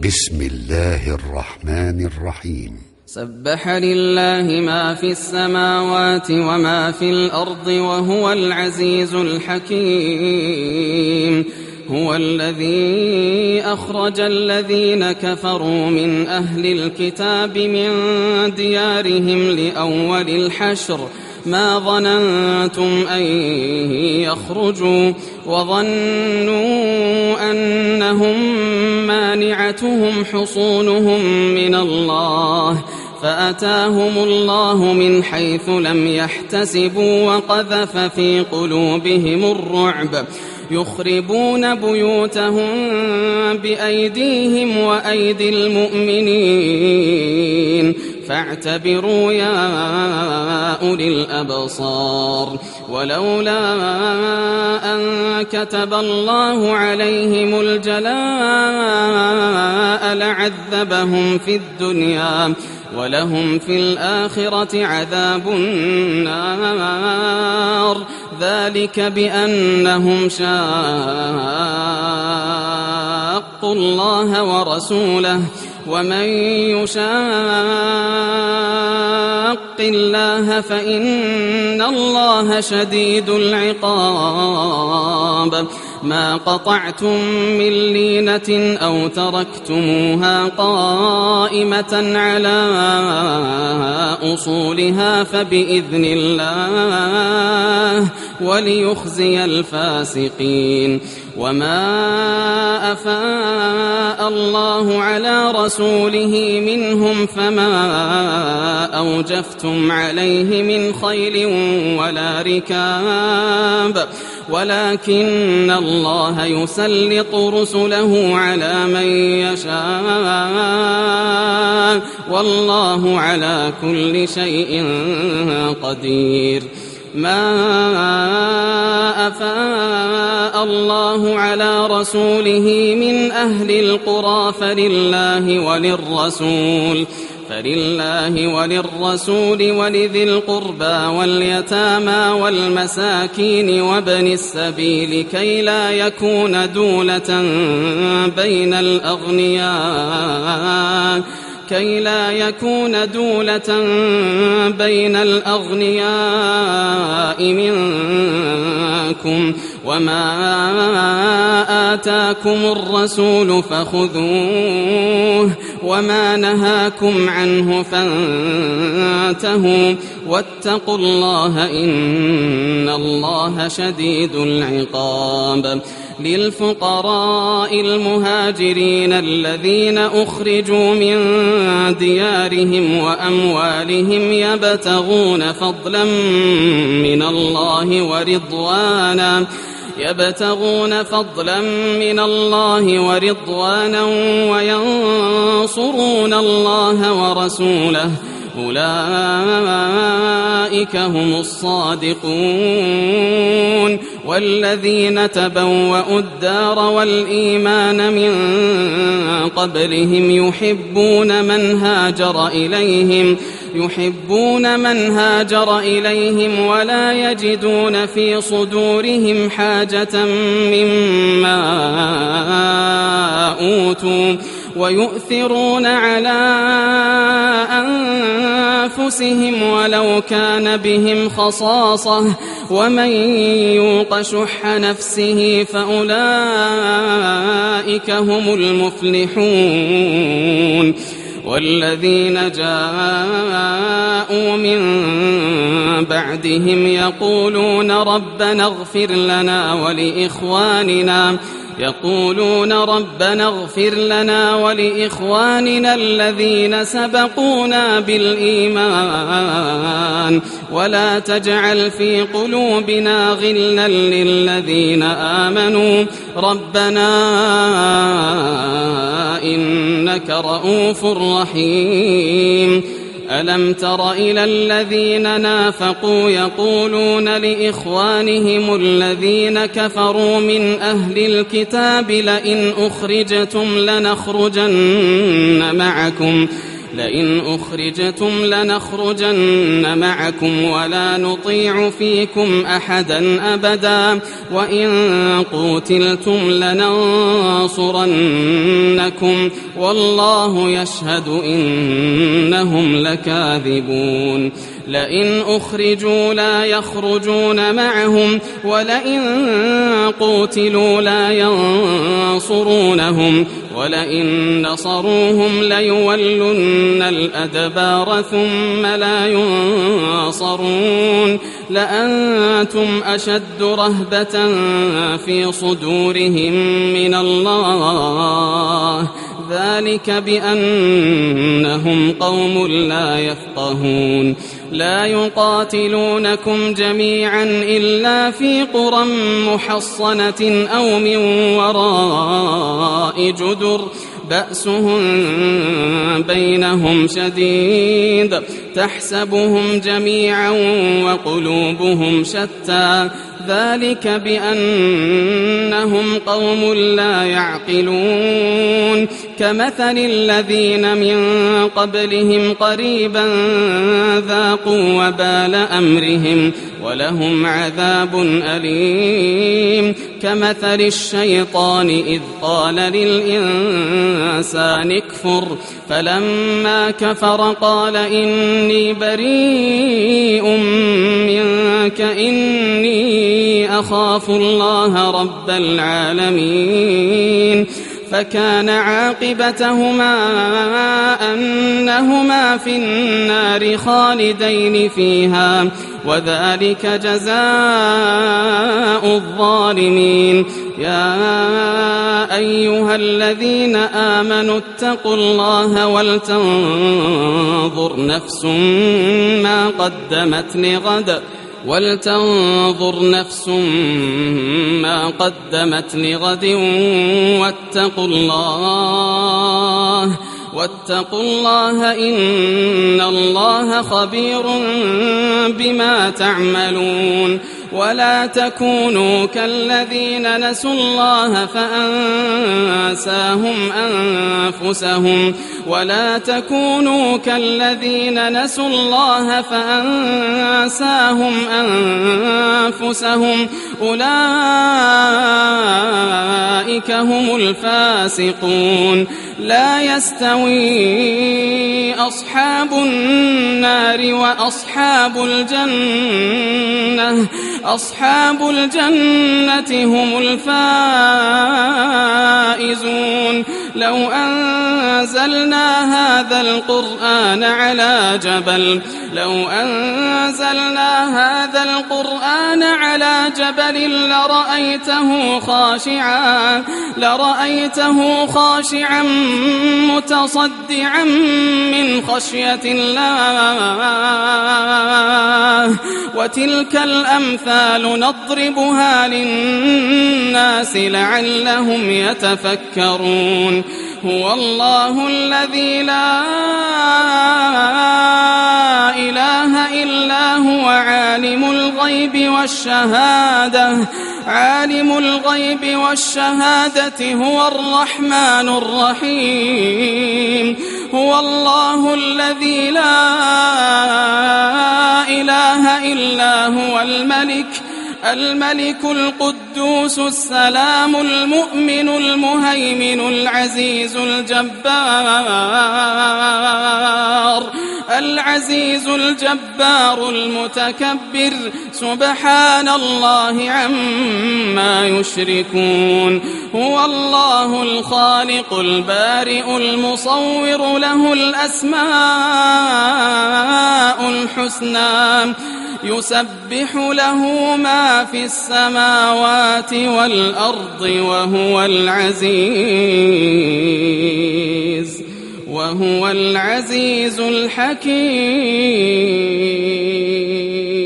بسم الله الرحمن الرحيم. سبح لله ما في السماوات وما في الأرض وهو العزيز الحكيم. هو الذي أخرج الذين كفروا من أهل الكتاب من ديارهم لأول الحشر ما ظننتم أن يخرجوا وظنوا أنهم مانعتهم حصونهم من الله فأتاهم الله من حيث لم يحتسبوا وقذف في قلوبهم الرعب يخربون بيوتهم بأيديهم وأيدي المؤمنين فاعتبروا يا أولي الأبصار. ولولا أن كتب الله عليهم الجلاء لعذبهم في الدنيا ولهم في الآخرة عذاب النار ذلك بأنهم شاقوا الله ورسوله ومن يشاق الله فإن الله شديد العقاب. ما قطعتم من لينة أو تركتموها قائمة على أصولها فبإذن الله وليخزي الفاسقين. وما أفاء الله على رسوله منهم فما أوجفتم عليه من خيل ولا ركاب ولكن الله يسلط رسله على من يشاء والله على كل شيء قدير. ما أفاء الله على رسوله من أهل القرى فلله وللرسول ولذي القربى واليتامى والمساكين وابن السبيل كي لا يكون دولة بين الأغنياء منكم. وما آتاكم الرسول فخذوه وما نهاكم عنه فانتهوا واتقوا الله إن الله شديد العقاب. للفقراء المهاجرين الذين أخرجوا من ديارهم وأموالهم يبتغون فضلا من الله ورضوانا وينصرون الله ورسوله أولئك هم الصادقون. والذين تبوأوا الدار والإيمان من قبلهم يحبون من هاجر إليهم ولا يجدون في صدورهم حاجة مما أوتوا ويؤثرون على أنفسهم ولو كان بهم خصاصة ومن يوق شح نفسه فأولئك هم المفلحون. والذين جاءوا من بعدهم يقولون ربنا اغفر لنا ولإخواننا الذين سبقونا بالإيمان ولا تجعل في قلوبنا غلا للذين آمنوا ربنا إنك رؤوف رحيم. ألم تر إلى الذين نافقوا يقولون لإخوانهم الذين كفروا من أهل الكتاب لئن أخرجتم لنخرجن معكم لئن أخرجتم لنخرجن معكم ولا نطيع فيكم أحدا أبدا وإن قوتلتم لننصرنكم والله يشهد إنهم لكاذبون لئن أخرجوا لا يخرجون معهم ولئن قوتلوا لا ينصرونهم ولئن نصروهم ليولن الأدبار ثم لا ينصرون لأنتم أشد رهبة في صدورهم من الله ذلك بأنهم قوم لا يفقهون لا يقاتلونكم جميعا إلا في قرى محصنة أو من وراء جدر بأسهم بينهم شديد تحسبهم جميعا وقلوبهم شتى ذلك بأنهم قوم لا يعقلون كمثل الذين من قبلهم قريبا ذاقوا وبال أمرهم ولهم عذاب أليم كمثل الشيطان إذ قال للإنسان اكفر فلما كفر قال إني بريء منك إني أخاف الله رب العالمين فكان عاقبتهما أنهما في النار خالدين فيها وذلك جزاء الظالمين يا أيها الذين آمنوا اتقوا الله ولتنظر نفس ما قدمت لغد واتقوا الله إن الله خبير بما تعملون ولا تكونوا كالذين نسوا الله فأنساهم أنفسهم أولئك هم الفاسقون لا يستوي أصحاب النار وأصحاب الجنة هم الفائزون لو أنزلنا هذا القرآن على جبل لرأيته خاشعا متصدعا من خشية الله وتلك الأمثال نضربها للناس لعلهم يتفكرون هو الله الذي لا إله إلا هو عالم الغيب والشهادة هو الرحمن الرحيم هو الله الذي لا إله إلا هو الملك القدوس السلام المؤمن المهيمن العزيز الجبار المتكبر سبحان الله عما يشركون هو الله الخالق البارئ المصور له الأسماء الحسنى يسبح له ما في السماوات والأرض وهو العزيز الحكيم.